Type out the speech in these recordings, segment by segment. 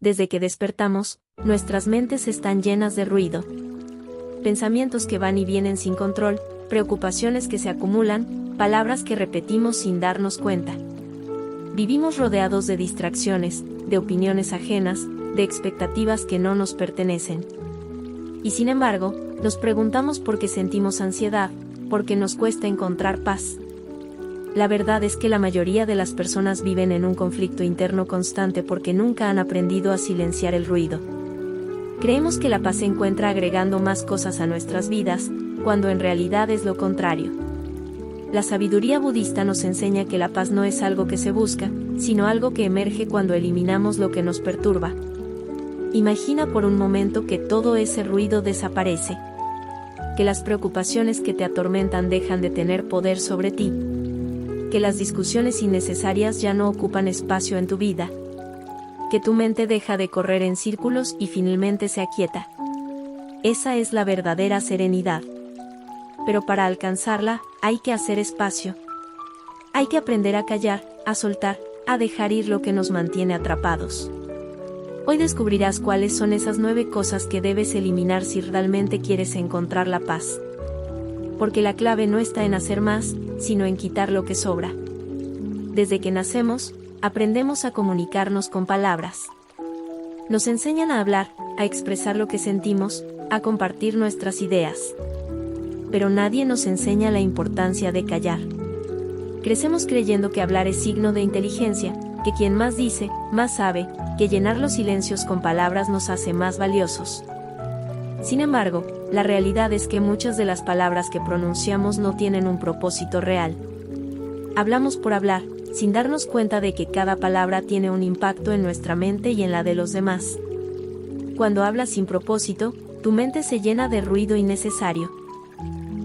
Desde que despertamos, nuestras mentes están llenas de ruido. Pensamientos que van y vienen sin control, preocupaciones que se acumulan, palabras que repetimos sin darnos cuenta. Vivimos rodeados de distracciones, de opiniones ajenas, de expectativas que no nos pertenecen. Y sin embargo, nos preguntamos por qué sentimos ansiedad, por qué nos cuesta encontrar paz. La verdad es que la mayoría de las personas viven en un conflicto interno constante porque nunca han aprendido a silenciar el ruido. Creemos que la paz se encuentra agregando más cosas a nuestras vidas, cuando en realidad es lo contrario. La sabiduría budista nos enseña que la paz no es algo que se busca, sino algo que emerge cuando eliminamos lo que nos perturba. Imagina por un momento que todo ese ruido desaparece. Que las preocupaciones que te atormentan dejan de tener poder sobre ti. Que las discusiones innecesarias ya no ocupan espacio en tu vida. Que tu mente deja de correr en círculos y finalmente se aquieta. Esa es la verdadera serenidad. Pero para alcanzarla, hay que hacer espacio. Hay que aprender a callar, a soltar, a dejar ir lo que nos mantiene atrapados. Hoy descubrirás cuáles son esas 9 cosas que debes eliminar si realmente quieres encontrar la paz. Porque la clave no está en hacer más, sino en quitar lo que sobra. Desde que nacemos, aprendemos a comunicarnos con palabras. Nos enseñan a hablar, a expresar lo que sentimos, a compartir nuestras ideas. Pero nadie nos enseña la importancia de callar. Crecemos creyendo que hablar es signo de inteligencia, que quien más dice, más sabe, que llenar los silencios con palabras nos hace más valiosos. Sin embargo, la realidad es que muchas de las palabras que pronunciamos no tienen un propósito real. Hablamos por hablar, sin darnos cuenta de que cada palabra tiene un impacto en nuestra mente y en la de los demás. Cuando hablas sin propósito, tu mente se llena de ruido innecesario.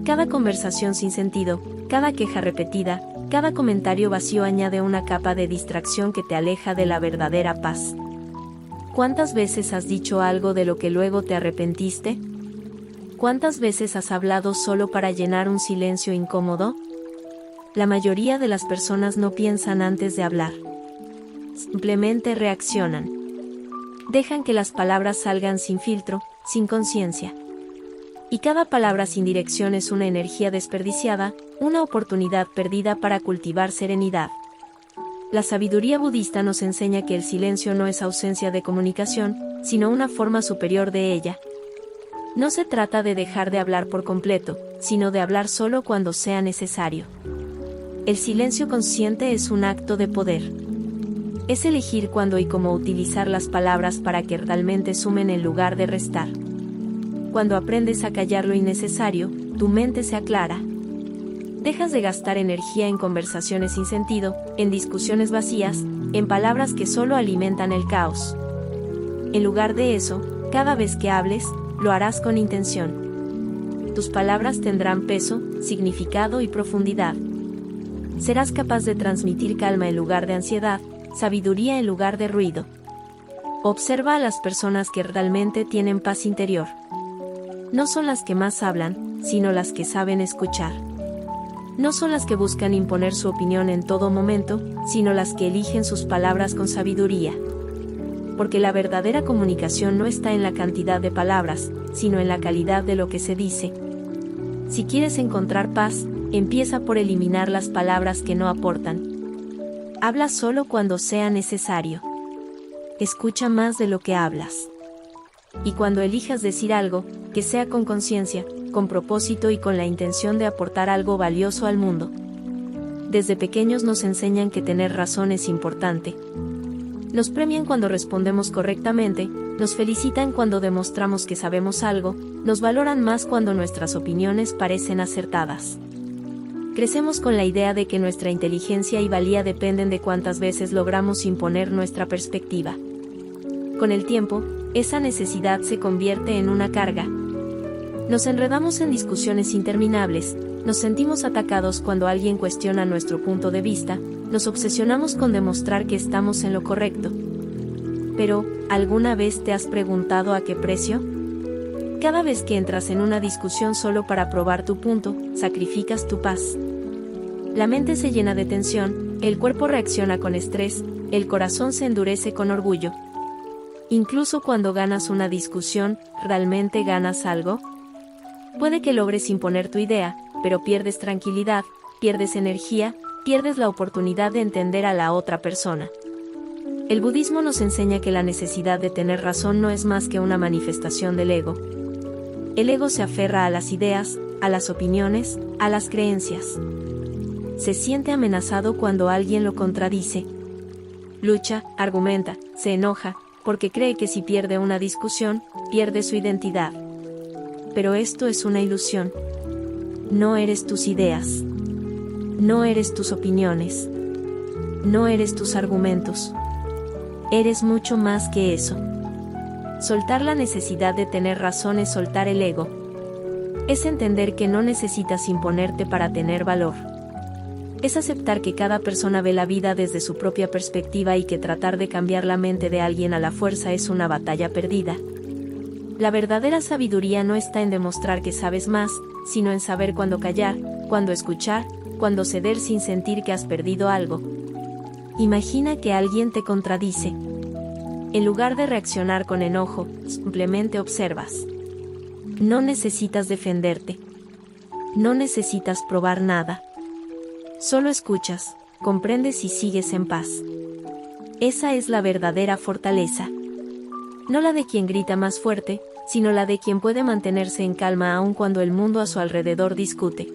Cada conversación sin sentido, cada queja repetida, cada comentario vacío añade una capa de distracción que te aleja de la verdadera paz. ¿Cuántas veces has dicho algo de lo que luego te arrepentiste? ¿Cuántas veces has hablado solo para llenar un silencio incómodo? La mayoría de las personas no piensan antes de hablar. Simplemente reaccionan. Dejan que las palabras salgan sin filtro, sin conciencia. Y cada palabra sin dirección es una energía desperdiciada, una oportunidad perdida para cultivar serenidad. La sabiduría budista nos enseña que el silencio no es ausencia de comunicación, sino una forma superior de ella. No se trata de dejar de hablar por completo, sino de hablar solo cuando sea necesario. El silencio consciente es un acto de poder. Es elegir cuándo y cómo utilizar las palabras para que realmente sumen en lugar de restar. Cuando aprendes a callar lo innecesario, tu mente se aclara. Dejas de gastar energía en conversaciones sin sentido, en discusiones vacías, en palabras que solo alimentan el caos. En lugar de eso, cada vez que hables, lo harás con intención. Tus palabras tendrán peso, significado y profundidad. Serás capaz de transmitir calma en lugar de ansiedad, sabiduría en lugar de ruido. Observa a las personas que realmente tienen paz interior. No son las que más hablan, sino las que saben escuchar. No son las que buscan imponer su opinión en todo momento, sino las que eligen sus palabras con sabiduría. Porque la verdadera comunicación no está en la cantidad de palabras, sino en la calidad de lo que se dice. Si quieres encontrar paz, empieza por eliminar las palabras que no aportan. Habla solo cuando sea necesario. Escucha más de lo que hablas. Y cuando elijas decir algo, que sea con conciencia, con propósito y con la intención de aportar algo valioso al mundo. Desde pequeños nos enseñan que tener razón es importante. Nos premian cuando respondemos correctamente, nos felicitan cuando demostramos que sabemos algo, nos valoran más cuando nuestras opiniones parecen acertadas. Crecemos con la idea de que nuestra inteligencia y valía dependen de cuántas veces logramos imponer nuestra perspectiva. Con el tiempo, esa necesidad se convierte en una carga. Nos enredamos en discusiones interminables, nos sentimos atacados cuando alguien cuestiona nuestro punto de vista, nos obsesionamos con demostrar que estamos en lo correcto. Pero, ¿alguna vez te has preguntado a qué precio? Cada vez que entras en una discusión solo para probar tu punto, sacrificas tu paz. La mente se llena de tensión, el cuerpo reacciona con estrés, el corazón se endurece con orgullo. Incluso cuando ganas una discusión, ¿realmente ganas algo? Puede que logres imponer tu idea, pero pierdes tranquilidad, pierdes energía, pierdes la oportunidad de entender a la otra persona. El budismo nos enseña que la necesidad de tener razón no es más que una manifestación del ego. El ego se aferra a las ideas, a las opiniones, a las creencias. Se siente amenazado cuando alguien lo contradice. Lucha, argumenta, se enoja, porque cree que si pierde una discusión, pierde su identidad. Pero esto es una ilusión. No eres tus ideas. No eres tus opiniones. No eres tus argumentos. Eres mucho más que eso. Soltar la necesidad de tener razón es soltar el ego. Es entender que no necesitas imponerte para tener valor. Es aceptar que cada persona ve la vida desde su propia perspectiva y que tratar de cambiar la mente de alguien a la fuerza es una batalla perdida. La verdadera sabiduría no está en demostrar que sabes más, sino en saber cuándo callar, cuándo escuchar, cuándo ceder sin sentir que has perdido algo. Imagina que alguien te contradice. En lugar de reaccionar con enojo, simplemente observas. No necesitas defenderte. No necesitas probar nada. Solo escuchas, comprendes y sigues en paz. Esa es la verdadera fortaleza. No la de quien grita más fuerte, sino la de quien puede mantenerse en calma aun cuando el mundo a su alrededor discute.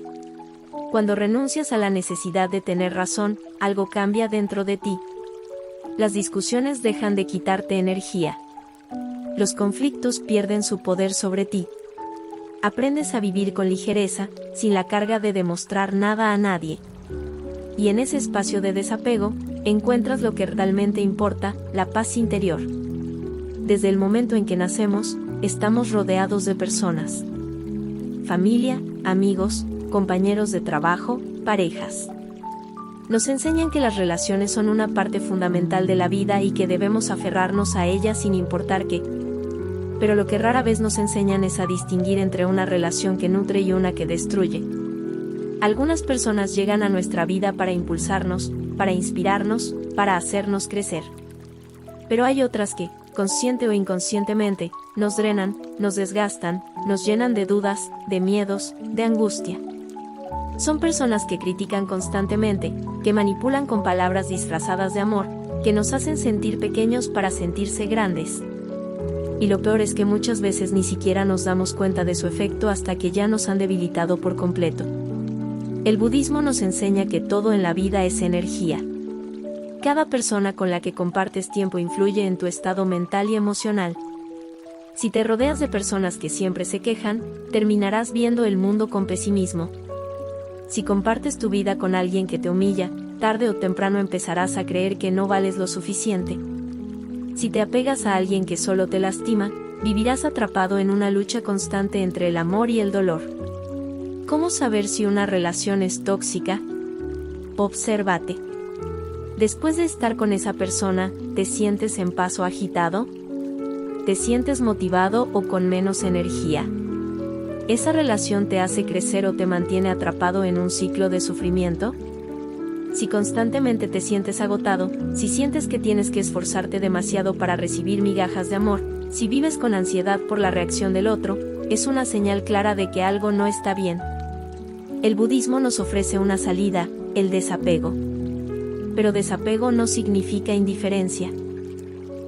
Cuando renuncias a la necesidad de tener razón, algo cambia dentro de ti. Las discusiones dejan de quitarte energía. Los conflictos pierden su poder sobre ti. Aprendes a vivir con ligereza, sin la carga de demostrar nada a nadie. Y en ese espacio de desapego, encuentras lo que realmente importa, la paz interior. Desde el momento en que nacemos, estamos rodeados de personas. Familia, amigos, compañeros de trabajo, parejas. Nos enseñan que las relaciones son una parte fundamental de la vida y que debemos aferrarnos a ellas sin importar qué. Pero lo que rara vez nos enseñan es a distinguir entre una relación que nutre y una que destruye. Algunas personas llegan a nuestra vida para impulsarnos, para inspirarnos, para hacernos crecer. Pero hay otras que, consciente o inconscientemente, nos drenan, nos desgastan, nos llenan de dudas, de miedos, de angustia. Son personas que critican constantemente, que manipulan con palabras disfrazadas de amor, que nos hacen sentir pequeños para sentirse grandes. Y lo peor es que muchas veces ni siquiera nos damos cuenta de su efecto hasta que ya nos han debilitado por completo. El budismo nos enseña que todo en la vida es energía. Cada persona con la que compartes tiempo influye en tu estado mental y emocional. Si te rodeas de personas que siempre se quejan, terminarás viendo el mundo con pesimismo. Si compartes tu vida con alguien que te humilla, tarde o temprano empezarás a creer que no vales lo suficiente. Si te apegas a alguien que solo te lastima, vivirás atrapado en una lucha constante entre el amor y el dolor. ¿Cómo saber si una relación es tóxica? Obsérvate. Después de estar con esa persona, ¿te sientes en paz o agitado? ¿Te sientes motivado o con menos energía? ¿Esa relación te hace crecer o te mantiene atrapado en un ciclo de sufrimiento? Si constantemente te sientes agotado, si sientes que tienes que esforzarte demasiado para recibir migajas de amor, si vives con ansiedad por la reacción del otro, es una señal clara de que algo no está bien. El budismo nos ofrece una salida, el desapego. Pero desapego no significa indiferencia.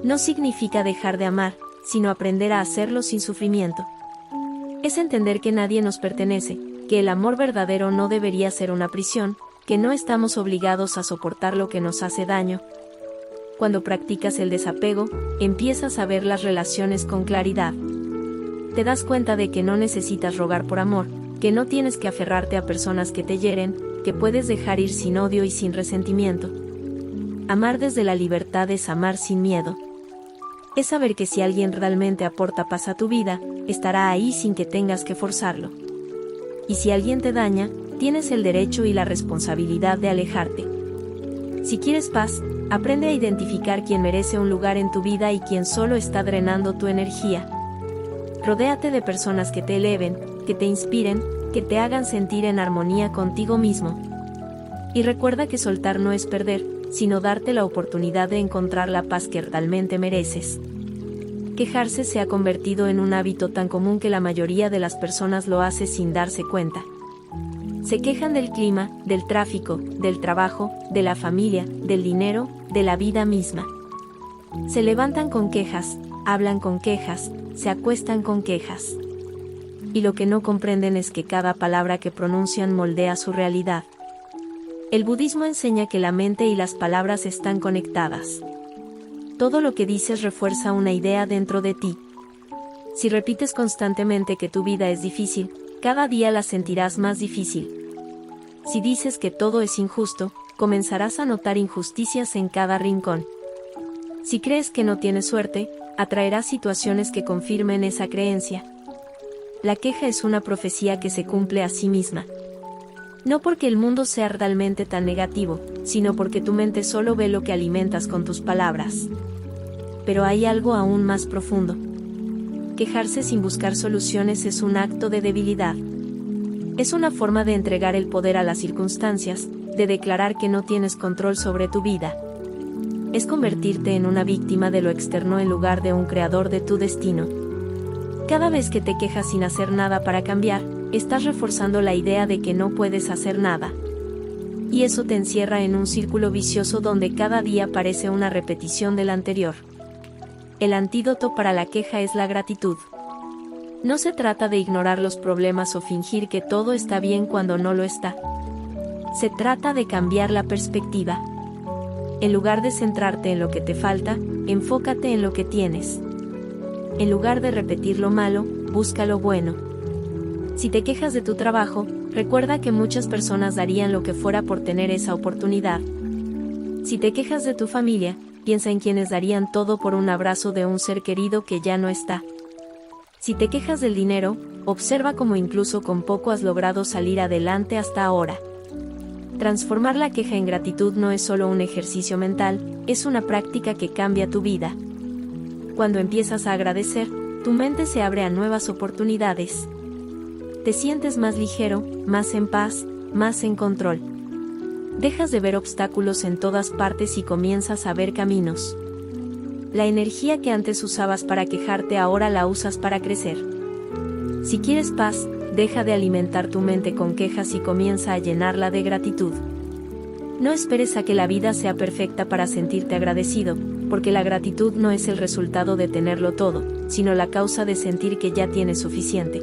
No significa dejar de amar, sino aprender a hacerlo sin sufrimiento. Es entender que nadie nos pertenece, que el amor verdadero no debería ser una prisión, que no estamos obligados a soportar lo que nos hace daño. Cuando practicas el desapego, empiezas a ver las relaciones con claridad. Te das cuenta de que no necesitas rogar por amor, que no tienes que aferrarte a personas que te hieren, que puedes dejar ir sin odio y sin resentimiento. Amar desde la libertad es amar sin miedo. Es saber que si alguien realmente aporta paz a tu vida, estará ahí sin que tengas que forzarlo. Y si alguien te daña, tienes el derecho y la responsabilidad de alejarte. Si quieres paz, aprende a identificar quién merece un lugar en tu vida y quién solo está drenando tu energía. Rodéate de personas que te eleven, que te inspiren, que te hagan sentir en armonía contigo mismo. Y recuerda que soltar no es perder, sino darte la oportunidad de encontrar la paz que realmente mereces. Quejarse se ha convertido en un hábito tan común que la mayoría de las personas lo hace sin darse cuenta. Se quejan del clima, del tráfico, del trabajo, de la familia, del dinero, de la vida misma. Se levantan con quejas, hablan con quejas, se acuestan con quejas. Y lo que no comprenden es que cada palabra que pronuncian moldea su realidad. El budismo enseña que la mente y las palabras están conectadas. Todo lo que dices refuerza una idea dentro de ti. Si repites constantemente que tu vida es difícil, cada día la sentirás más difícil. Si dices que todo es injusto, comenzarás a notar injusticias en cada rincón. Si crees que no tienes suerte, atraerás situaciones que confirmen esa creencia. La queja es una profecía que se cumple a sí misma. No porque el mundo sea realmente tan negativo, sino porque tu mente solo ve lo que alimentas con tus palabras. Pero hay algo aún más profundo. Quejarse sin buscar soluciones es un acto de debilidad. Es una forma de entregar el poder a las circunstancias, de declarar que no tienes control sobre tu vida. Es convertirte en una víctima de lo externo en lugar de un creador de tu destino. Cada vez que te quejas sin hacer nada para cambiar, estás reforzando la idea de que no puedes hacer nada. Y eso te encierra en un círculo vicioso donde cada día parece una repetición del anterior. El antídoto para la queja es la gratitud. No se trata de ignorar los problemas o fingir que todo está bien cuando no lo está. Se trata de cambiar la perspectiva. En lugar de centrarte en lo que te falta, enfócate en lo que tienes. En lugar de repetir lo malo, busca lo bueno. Si te quejas de tu trabajo, recuerda que muchas personas darían lo que fuera por tener esa oportunidad. Si te quejas de tu familia, piensa en quienes darían todo por un abrazo de un ser querido que ya no está. Si te quejas del dinero, observa cómo incluso con poco has logrado salir adelante hasta ahora. Transformar la queja en gratitud no es solo un ejercicio mental, es una práctica que cambia tu vida. Cuando empiezas a agradecer, tu mente se abre a nuevas oportunidades. Te sientes más ligero, más en paz, más en control. Dejas de ver obstáculos en todas partes y comienzas a ver caminos. La energía que antes usabas para quejarte ahora la usas para crecer. Si quieres paz, deja de alimentar tu mente con quejas y comienza a llenarla de gratitud. No esperes a que la vida sea perfecta para sentirte agradecido, porque la gratitud no es el resultado de tenerlo todo, sino la causa de sentir que ya tienes suficiente.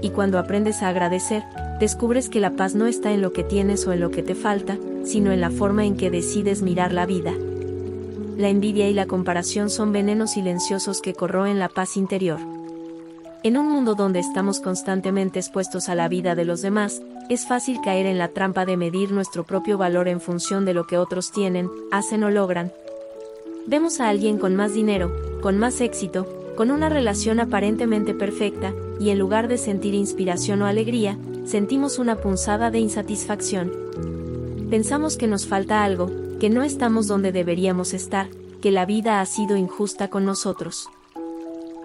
Y cuando aprendes a agradecer, descubres que la paz no está en lo que tienes o en lo que te falta, sino en la forma en que decides mirar la vida. La envidia y la comparación son venenos silenciosos que corroen la paz interior. En un mundo donde estamos constantemente expuestos a la vida de los demás, es fácil caer en la trampa de medir nuestro propio valor en función de lo que otros tienen, hacen o logran. Vemos a alguien con más dinero, con más éxito, con una relación aparentemente perfecta, y en lugar de sentir inspiración o alegría, sentimos una punzada de insatisfacción. Pensamos que nos falta algo, que no estamos donde deberíamos estar, que la vida ha sido injusta con nosotros.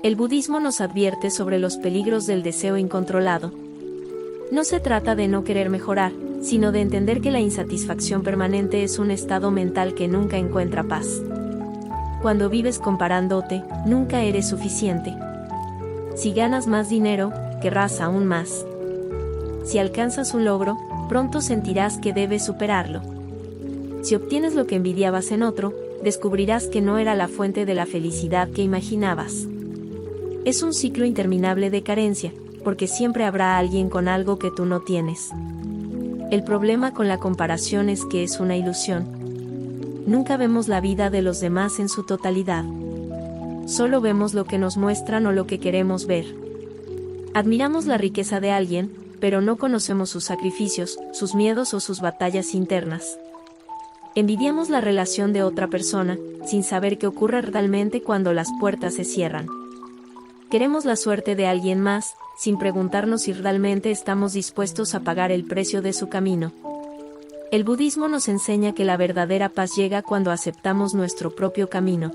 El budismo nos advierte sobre los peligros del deseo incontrolado. No se trata de no querer mejorar, sino de entender que la insatisfacción permanente es un estado mental que nunca encuentra paz. Cuando vives comparándote, nunca eres suficiente. Si ganas más dinero, querrás aún más. Si alcanzas un logro, pronto sentirás que debes superarlo. Si obtienes lo que envidiabas en otro, descubrirás que no era la fuente de la felicidad que imaginabas. Es un ciclo interminable de carencia, porque siempre habrá alguien con algo que tú no tienes. El problema con la comparación es que es una ilusión. Nunca vemos la vida de los demás en su totalidad. Solo vemos lo que nos muestran o lo que queremos ver. Admiramos la riqueza de alguien, pero no conocemos sus sacrificios, sus miedos o sus batallas internas. Envidiamos la relación de otra persona, sin saber qué ocurre realmente cuando las puertas se cierran. Queremos la suerte de alguien más, sin preguntarnos si realmente estamos dispuestos a pagar el precio de su camino. El budismo nos enseña que la verdadera paz llega cuando aceptamos nuestro propio camino.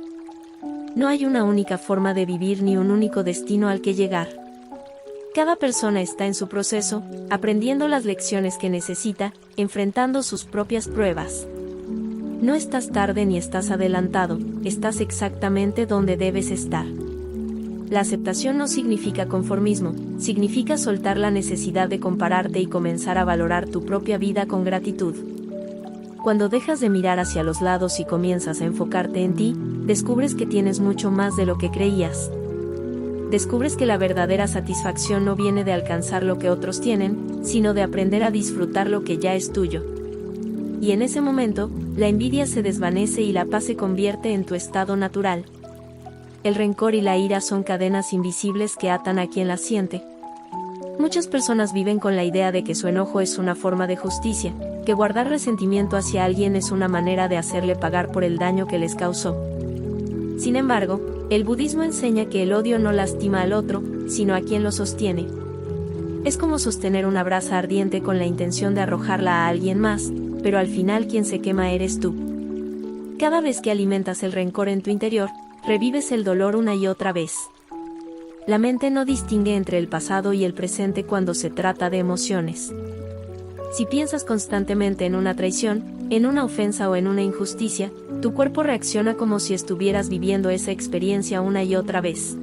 No hay una única forma de vivir ni un único destino al que llegar. Cada persona está en su proceso, aprendiendo las lecciones que necesita, enfrentando sus propias pruebas. No estás tarde ni estás adelantado, estás exactamente donde debes estar. La aceptación no significa conformismo, significa soltar la necesidad de compararte y comenzar a valorar tu propia vida con gratitud. Cuando dejas de mirar hacia los lados y comienzas a enfocarte en ti, descubres que tienes mucho más de lo que creías. Descubres que la verdadera satisfacción no viene de alcanzar lo que otros tienen, sino de aprender a disfrutar lo que ya es tuyo. Y en ese momento, la envidia se desvanece y la paz se convierte en tu estado natural. El rencor y la ira son cadenas invisibles que atan a quien las siente. Muchas personas viven con la idea de que su enojo es una forma de justicia, que guardar resentimiento hacia alguien es una manera de hacerle pagar por el daño que les causó. Sin embargo, el budismo enseña que el odio no lastima al otro, sino a quien lo sostiene. Es como sostener una brasa ardiente con la intención de arrojarla a alguien más, pero al final quien se quema eres tú. Cada vez que alimentas el rencor en tu interior, revives el dolor una y otra vez. La mente no distingue entre el pasado y el presente cuando se trata de emociones. Si piensas constantemente en una traición, en una ofensa o en una injusticia, tu cuerpo reacciona como si estuvieras viviendo esa experiencia una y otra vez.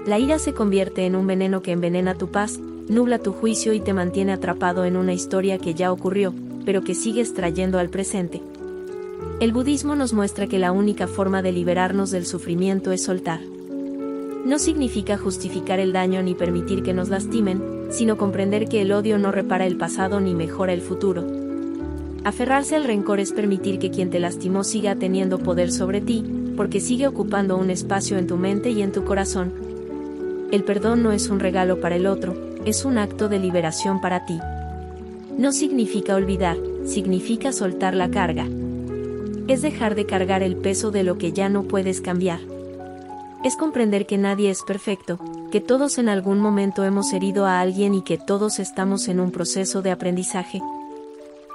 La ira se convierte en un veneno que envenena tu paz, nubla tu juicio y te mantiene atrapado en una historia que ya ocurrió, pero que sigues trayendo al presente. El budismo nos muestra que la única forma de liberarnos del sufrimiento es soltar. No significa justificar el daño ni permitir que nos lastimen, sino comprender que el odio no repara el pasado ni mejora el futuro. Aferrarse al rencor es permitir que quien te lastimó siga teniendo poder sobre ti, porque sigue ocupando un espacio en tu mente y en tu corazón. El perdón no es un regalo para el otro, es un acto de liberación para ti. No significa olvidar, significa soltar la carga. Es dejar de cargar el peso de lo que ya no puedes cambiar. Es comprender que nadie es perfecto, que todos en algún momento hemos herido a alguien y que todos estamos en un proceso de aprendizaje.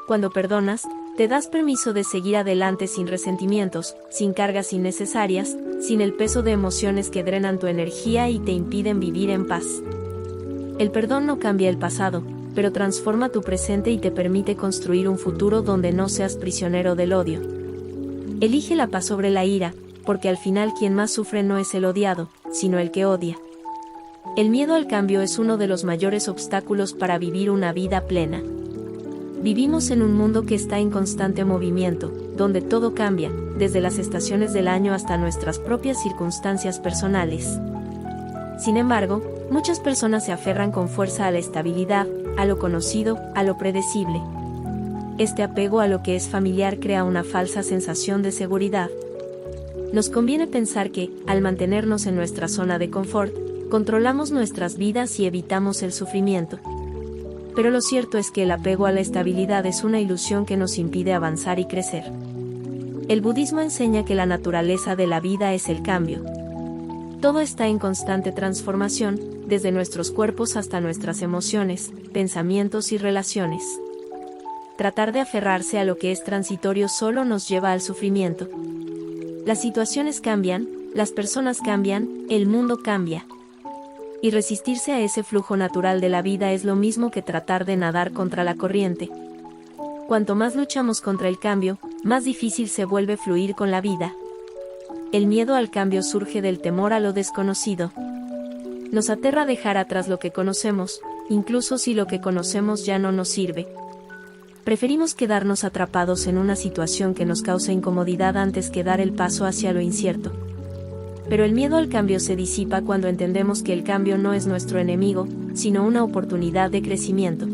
Cuando perdonas, te das permiso de seguir adelante sin resentimientos, sin cargas innecesarias, sin el peso de emociones que drenan tu energía y te impiden vivir en paz. El perdón no cambia el pasado, pero transforma tu presente y te permite construir un futuro donde no seas prisionero del odio. Elige la paz sobre la ira, porque al final quien más sufre no es el odiado, sino el que odia. El miedo al cambio es uno de los mayores obstáculos para vivir una vida plena. Vivimos en un mundo que está en constante movimiento, donde todo cambia, desde las estaciones del año hasta nuestras propias circunstancias personales. Sin embargo, muchas personas se aferran con fuerza a la estabilidad, a lo conocido, a lo predecible. Este apego a lo que es familiar crea una falsa sensación de seguridad. Nos conviene pensar que, al mantenernos en nuestra zona de confort, controlamos nuestras vidas y evitamos el sufrimiento. Pero lo cierto es que el apego a la estabilidad es una ilusión que nos impide avanzar y crecer. El budismo enseña que la naturaleza de la vida es el cambio. Todo está en constante transformación, desde nuestros cuerpos hasta nuestras emociones, pensamientos y relaciones. Tratar de aferrarse a lo que es transitorio solo nos lleva al sufrimiento. Las situaciones cambian, las personas cambian, el mundo cambia. Y resistirse a ese flujo natural de la vida es lo mismo que tratar de nadar contra la corriente. Cuanto más luchamos contra el cambio, más difícil se vuelve fluir con la vida. El miedo al cambio surge del temor a lo desconocido. Nos aterra dejar atrás lo que conocemos, incluso si lo que conocemos ya no nos sirve. Preferimos quedarnos atrapados en una situación que nos causa incomodidad antes que dar el paso hacia lo incierto. Pero el miedo al cambio se disipa cuando entendemos que el cambio no es nuestro enemigo, sino una oportunidad de crecimiento.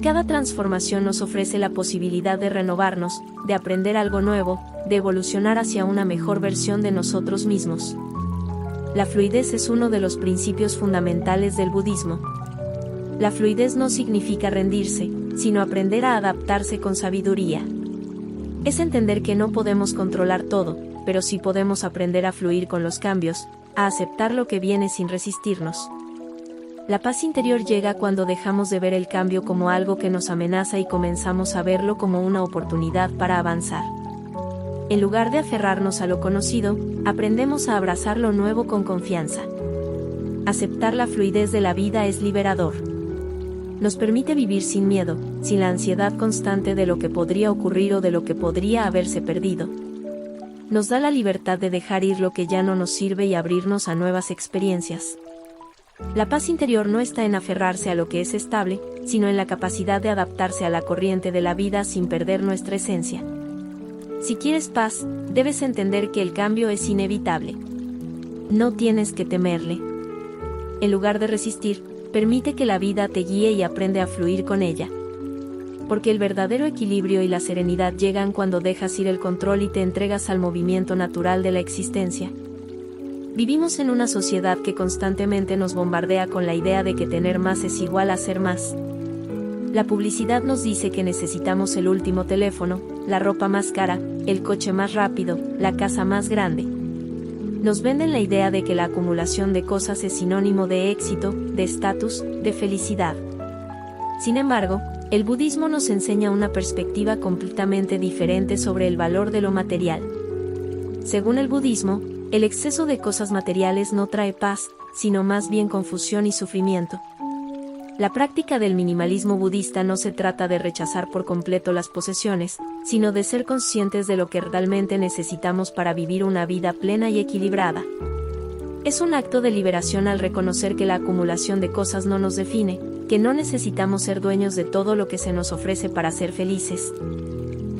Cada transformación nos ofrece la posibilidad de renovarnos, de aprender algo nuevo, de evolucionar hacia una mejor versión de nosotros mismos. La fluidez es uno de los principios fundamentales del budismo. La fluidez no significa rendirse, sino aprender a adaptarse con sabiduría. Es entender que no podemos controlar todo, pero sí podemos aprender a fluir con los cambios, a aceptar lo que viene sin resistirnos. La paz interior llega cuando dejamos de ver el cambio como algo que nos amenaza y comenzamos a verlo como una oportunidad para avanzar. En lugar de aferrarnos a lo conocido, aprendemos a abrazar lo nuevo con confianza. Aceptar la fluidez de la vida es liberador. Nos permite vivir sin miedo, sin la ansiedad constante de lo que podría ocurrir o de lo que podría haberse perdido. nos da la libertad de dejar ir lo que ya no nos sirve y abrirnos a nuevas experiencias. La paz interior no está en aferrarse a lo que es estable, sino en la capacidad de adaptarse a la corriente de la vida sin perder nuestra esencia. Si quieres paz, debes entender que el cambio es inevitable. No tienes que temerle. En lugar de resistir, permite que la vida te guíe y aprende a fluir con ella. Porque el verdadero equilibrio y la serenidad llegan cuando dejas ir el control y te entregas al movimiento natural de la existencia. Vivimos en una sociedad que constantemente nos bombardea con la idea de que tener más es igual a ser más. La publicidad nos dice que necesitamos el último teléfono, la ropa más cara, el coche más rápido, la casa más grande. Nos venden la idea de que la acumulación de cosas es sinónimo de éxito, de estatus, de felicidad. Sin embargo, el budismo nos enseña una perspectiva completamente diferente sobre el valor de lo material. Según el budismo, el exceso de cosas materiales no trae paz, sino más bien confusión y sufrimiento. La práctica del minimalismo budista no se trata de rechazar por completo las posesiones, sino de ser conscientes de lo que realmente necesitamos para vivir una vida plena y equilibrada. Es un acto de liberación al reconocer que la acumulación de cosas no nos define, que no necesitamos ser dueños de todo lo que se nos ofrece para ser felices.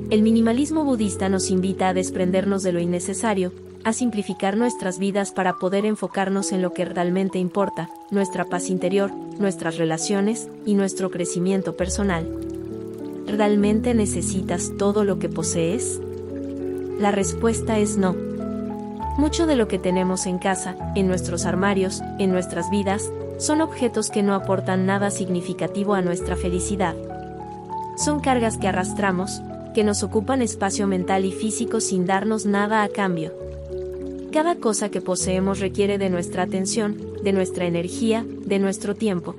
El minimalismo budista nos invita a desprendernos de lo innecesario, a simplificar nuestras vidas para poder enfocarnos en lo que realmente importa, nuestra paz interior, nuestras relaciones y nuestro crecimiento personal. ¿Realmente necesitas todo lo que posees? La respuesta es no. Mucho de lo que tenemos en casa, en nuestros armarios, en nuestras vidas, son objetos que no aportan nada significativo a nuestra felicidad. Son cargas que arrastramos, que nos ocupan espacio mental y físico sin darnos nada a cambio. Cada cosa que poseemos requiere de nuestra atención, de nuestra energía, de nuestro tiempo.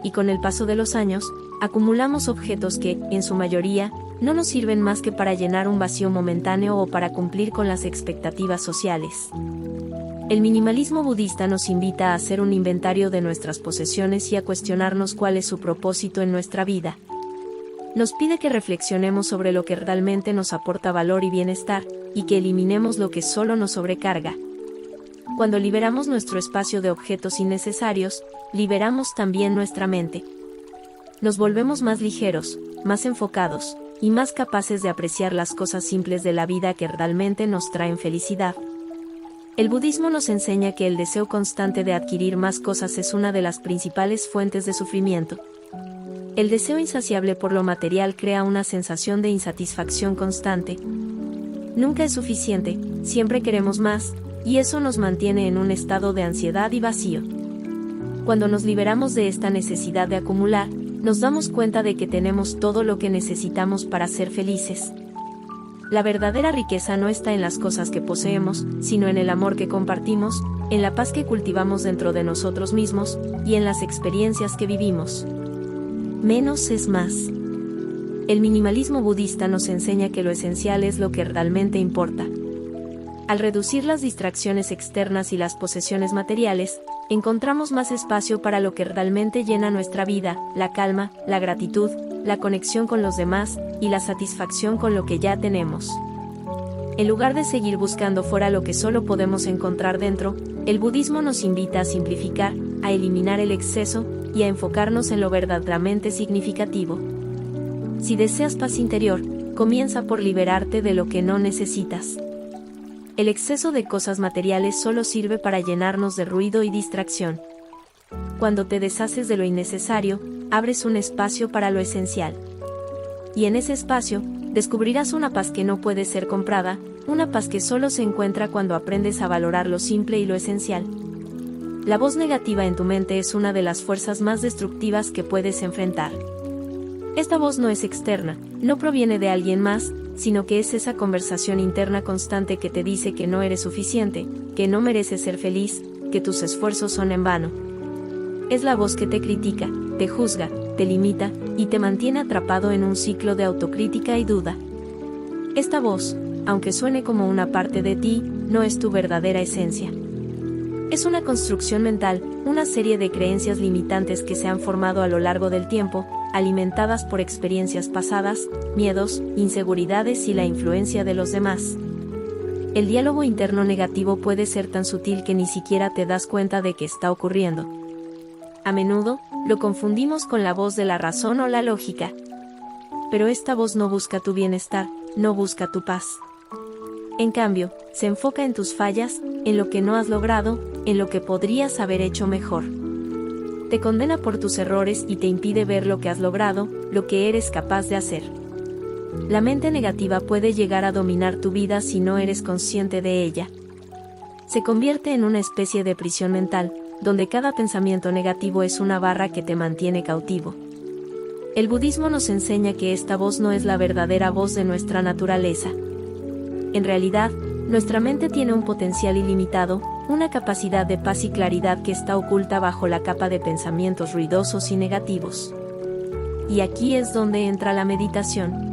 Y con el paso de los años, acumulamos objetos que, en su mayoría, no nos sirven más que para llenar un vacío momentáneo o para cumplir con las expectativas sociales. El minimalismo budista nos invita a hacer un inventario de nuestras posesiones y a cuestionarnos cuál es su propósito en nuestra vida. Nos pide que reflexionemos sobre lo que realmente nos aporta valor y bienestar, y que eliminemos lo que solo nos sobrecarga. Cuando liberamos nuestro espacio de objetos innecesarios, liberamos también nuestra mente. Nos volvemos más ligeros, más enfocados, y más capaces de apreciar las cosas simples de la vida que realmente nos traen felicidad. El budismo nos enseña que el deseo constante de adquirir más cosas es una de las principales fuentes de sufrimiento. El deseo insaciable por lo material crea una sensación de insatisfacción constante. Nunca es suficiente, siempre queremos más, y eso nos mantiene en un estado de ansiedad y vacío. Cuando nos liberamos de esta necesidad de acumular, nos damos cuenta de que tenemos todo lo que necesitamos para ser felices. La verdadera riqueza no está en las cosas que poseemos, sino en el amor que compartimos, en la paz que cultivamos dentro de nosotros mismos, y en las experiencias que vivimos. Menos es más. El minimalismo budista nos enseña que lo esencial es lo que realmente importa. Al reducir las distracciones externas y las posesiones materiales, encontramos más espacio para lo que realmente llena nuestra vida, la calma, la gratitud, la conexión con los demás, y la satisfacción con lo que ya tenemos. En lugar de seguir buscando fuera lo que solo podemos encontrar dentro, el budismo nos invita a simplificar, a eliminar el exceso, y a enfocarnos en lo verdaderamente significativo. Si deseas paz interior, comienza por liberarte de lo que no necesitas. El exceso de cosas materiales solo sirve para llenarnos de ruido y distracción. Cuando te deshaces de lo innecesario, abres un espacio para lo esencial. Y en ese espacio, descubrirás una paz que no puede ser comprada, una paz que solo se encuentra cuando aprendes a valorar lo simple y lo esencial. La voz negativa en tu mente es una de las fuerzas más destructivas que puedes enfrentar. Esta voz no es externa, no proviene de alguien más, sino que es esa conversación interna constante que te dice que no eres suficiente, que no mereces ser feliz, que tus esfuerzos son en vano. Es la voz que te critica, te juzga, te limita, y te mantiene atrapado en un ciclo de autocrítica y duda. Esta voz, aunque suene como una parte de ti, no es tu verdadera esencia. Es una construcción mental, una serie de creencias limitantes que se han formado a lo largo del tiempo, alimentadas por experiencias pasadas, miedos, inseguridades y la influencia de los demás. el diálogo interno negativo puede ser tan sutil que ni siquiera te das cuenta de que está ocurriendo. A menudo, lo confundimos con la voz de la razón o la lógica. Pero esta voz no busca tu bienestar, no busca tu paz. En cambio, se enfoca en tus fallas, en lo que no has logrado, en lo que podrías haber hecho mejor. Te condena por tus errores y te impide ver lo que has logrado, lo que eres capaz de hacer. La mente negativa puede llegar a dominar tu vida si no eres consciente de ella. Se convierte en una especie de prisión mental, donde cada pensamiento negativo es una barra que te mantiene cautivo. El budismo nos enseña que esta voz no es la verdadera voz de nuestra naturaleza. En realidad, nuestra mente tiene un potencial ilimitado, una capacidad de paz y claridad que está oculta bajo la capa de pensamientos ruidosos y negativos. Y aquí es donde entra la meditación.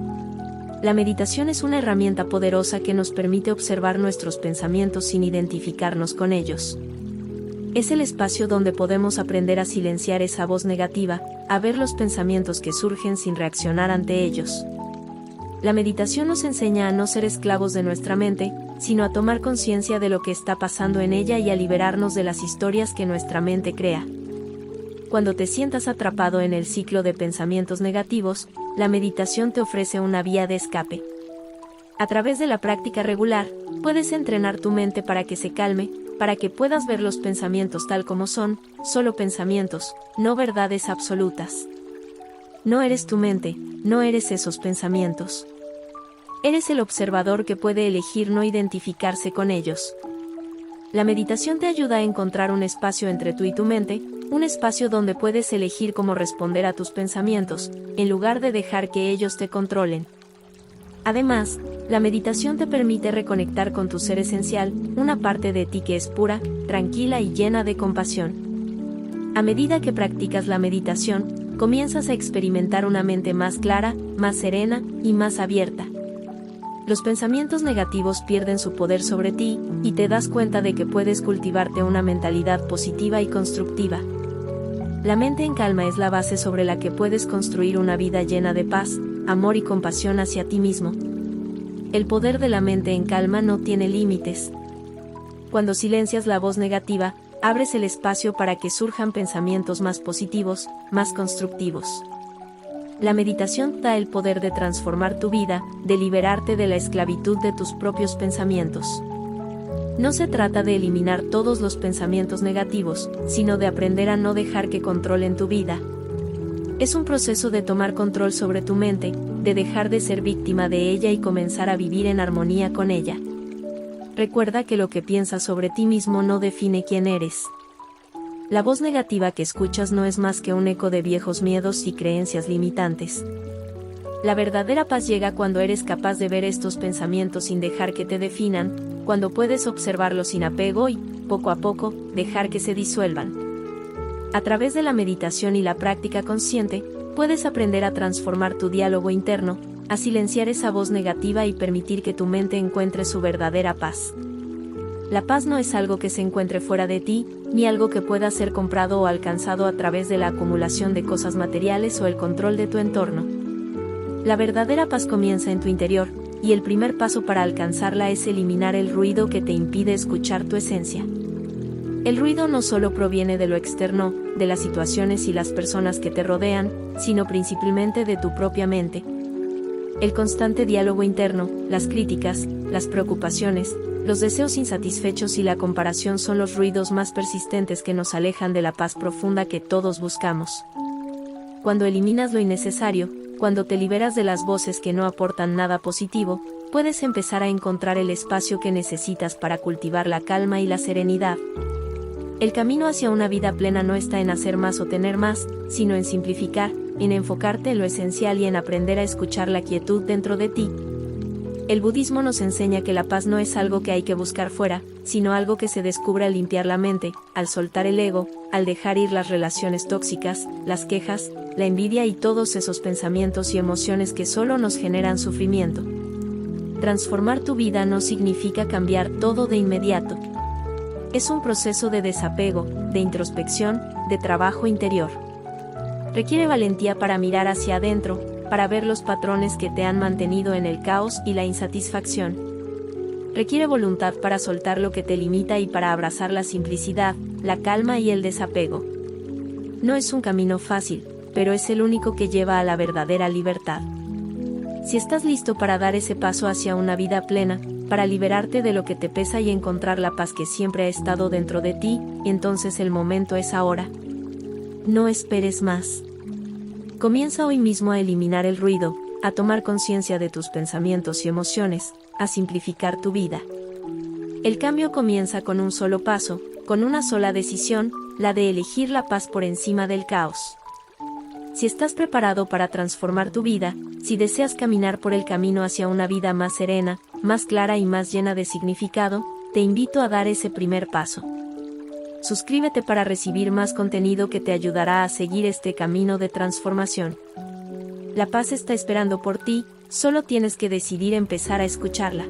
La meditación es una herramienta poderosa que nos permite observar nuestros pensamientos sin identificarnos con ellos. Es el espacio donde podemos aprender a silenciar esa voz negativa, a ver los pensamientos que surgen sin reaccionar ante ellos. La meditación nos enseña a no ser esclavos de nuestra mente, sino a tomar conciencia de lo que está pasando en ella y a liberarnos de las historias que nuestra mente crea. Cuando te sientas atrapado en el ciclo de pensamientos negativos, la meditación te ofrece una vía de escape. A través de la práctica regular, puedes entrenar tu mente para que se calme, para que puedas ver los pensamientos tal como son, solo pensamientos, no verdades absolutas. No eres tu mente, no eres esos pensamientos. Eres el observador que puede elegir no identificarse con ellos. La meditación te ayuda a encontrar un espacio entre tú y tu mente, un espacio donde puedes elegir cómo responder a tus pensamientos, en lugar de dejar que ellos te controlen. Además, la meditación te permite reconectar con tu ser esencial, una parte de ti que es pura, tranquila y llena de compasión. A medida que practicas la meditación, comienzas a experimentar una mente más clara, más serena y más abierta. Los pensamientos negativos pierden su poder sobre ti, y te das cuenta de que puedes cultivarte una mentalidad positiva y constructiva. La mente en calma es la base sobre la que puedes construir una vida llena de paz, amor y compasión hacia ti mismo. El poder de la mente en calma no tiene límites. Cuando silencias la voz negativa, abres el espacio para que surjan pensamientos más positivos, más constructivos. La meditación da el poder de transformar tu vida, de liberarte de la esclavitud de tus propios pensamientos. No se trata de eliminar todos los pensamientos negativos, sino de aprender a no dejar que controlen tu vida. Es un proceso de tomar control sobre tu mente, de dejar de ser víctima de ella y comenzar a vivir en armonía con ella. Recuerda que lo que piensas sobre ti mismo no define quién eres. La voz negativa que escuchas no es más que un eco de viejos miedos y creencias limitantes. La verdadera paz llega cuando eres capaz de ver estos pensamientos sin dejar que te definan, cuando puedes observarlos sin apego y, poco a poco, dejar que se disuelvan. A través de la meditación y la práctica consciente, puedes aprender a transformar tu diálogo interno, a silenciar esa voz negativa y permitir que tu mente encuentre su verdadera paz. La paz no es algo que se encuentre fuera de ti, ni algo que pueda ser comprado o alcanzado a través de la acumulación de cosas materiales o el control de tu entorno. La verdadera paz comienza en tu interior, y el primer paso para alcanzarla es eliminar el ruido que te impide escuchar tu esencia. El ruido no solo proviene de lo externo, de las situaciones y las personas que te rodean, sino principalmente de tu propia mente. El constante diálogo interno, las críticas, las preocupaciones, los deseos insatisfechos y la comparación son los ruidos más persistentes que nos alejan de la paz profunda que todos buscamos. Cuando eliminas lo innecesario, cuando te liberas de las voces que no aportan nada positivo, puedes empezar a encontrar el espacio que necesitas para cultivar la calma y la serenidad. El camino hacia una vida plena no está en hacer más o tener más, sino en simplificar, en enfocarte en lo esencial y en aprender a escuchar la quietud dentro de ti. El budismo nos enseña que la paz no es algo que hay que buscar fuera, sino algo que se descubre al limpiar la mente, al soltar el ego, al dejar ir las relaciones tóxicas, las quejas, la envidia y todos esos pensamientos y emociones que solo nos generan sufrimiento. Transformar tu vida no significa cambiar todo de inmediato. Es un proceso de desapego, de introspección, de trabajo interior. Requiere valentía para mirar hacia adentro, para ver los patrones que te han mantenido en el caos y la insatisfacción. requiere voluntad para soltar lo que te limita y para abrazar la simplicidad, la calma y el desapego. No es un camino fácil, pero es el único que lleva a la verdadera libertad. Si estás listo para dar ese paso hacia una vida plena, para liberarte de lo que te pesa y encontrar la paz que siempre ha estado dentro de ti, entonces el momento es ahora. No esperes más. Comienza hoy mismo a eliminar el ruido, a tomar conciencia de tus pensamientos y emociones, a simplificar tu vida. El cambio comienza con un solo paso, con una sola decisión, la de elegir la paz por encima del caos. Si estás preparado para transformar tu vida, si deseas caminar por el camino hacia una vida más serena, más clara y más llena de significado, te invito a dar ese primer paso. Suscríbete para recibir más contenido que te ayudará a seguir este camino de transformación. La paz está esperando por ti, solo tienes que decidir empezar a escucharla.